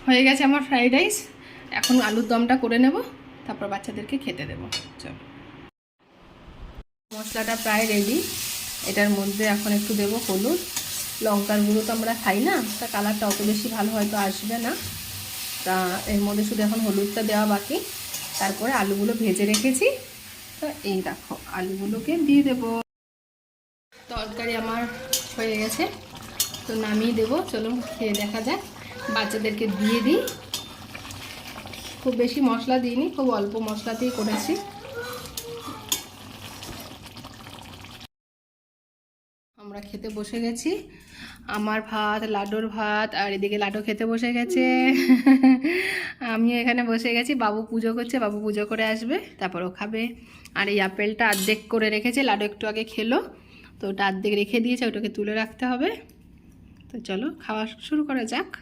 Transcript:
হয়ে গেছে আমার ফ্রাইড রাইস। এখন আলুর দমটা করে নেব, তারপর বাচ্চাদেরকে খেতে দেবো। চল, মশলাটা প্রায় রেডি। এটার মধ্যে এখন একটু দেবো হলুদ, লঙ্কার গুঁড়ো তো আমরা খাই না, তা কালারটা অত বেশি ভালো হয়তো আসবে না, তা এর মধ্যে শুধু এখন হলুদটা দেওয়া বাকি। তারপরে আলুগুলো ভেজে রেখেছি, তো এই দেখো আলুগুলোকে দিয়ে দেবো। তরকারি আমার হয়ে গেছে, তো নামিয়ে দেবো। চলো খেয়ে দেখা যাক, বাচ্চাদেরকে দিয়ে দিই। খুব বেশি মশলা দিইনি, খুব অল্প মশলাতেই করেছি। আমরা খেতে বসে গেছি। আমার ভাত, লাড্ডুর ভাত, আর এদিকে লাড্ডু খেতে বসে গেছে। আমিও এখানে বসে গেছি। বাবু পুজো করছে, বাবু পুজো করে আসবে, তারপর ও খাবে। আর এই আপেলটা অর্ধেক করে রেখেছে, লাড্ডু একটু আগে খেলো, তো ওটা অর্ধেক রেখে দিয়েছে, ওটাকে তুলে রাখতে হবে। তো চলো খাওয়া শুরু করা যাক।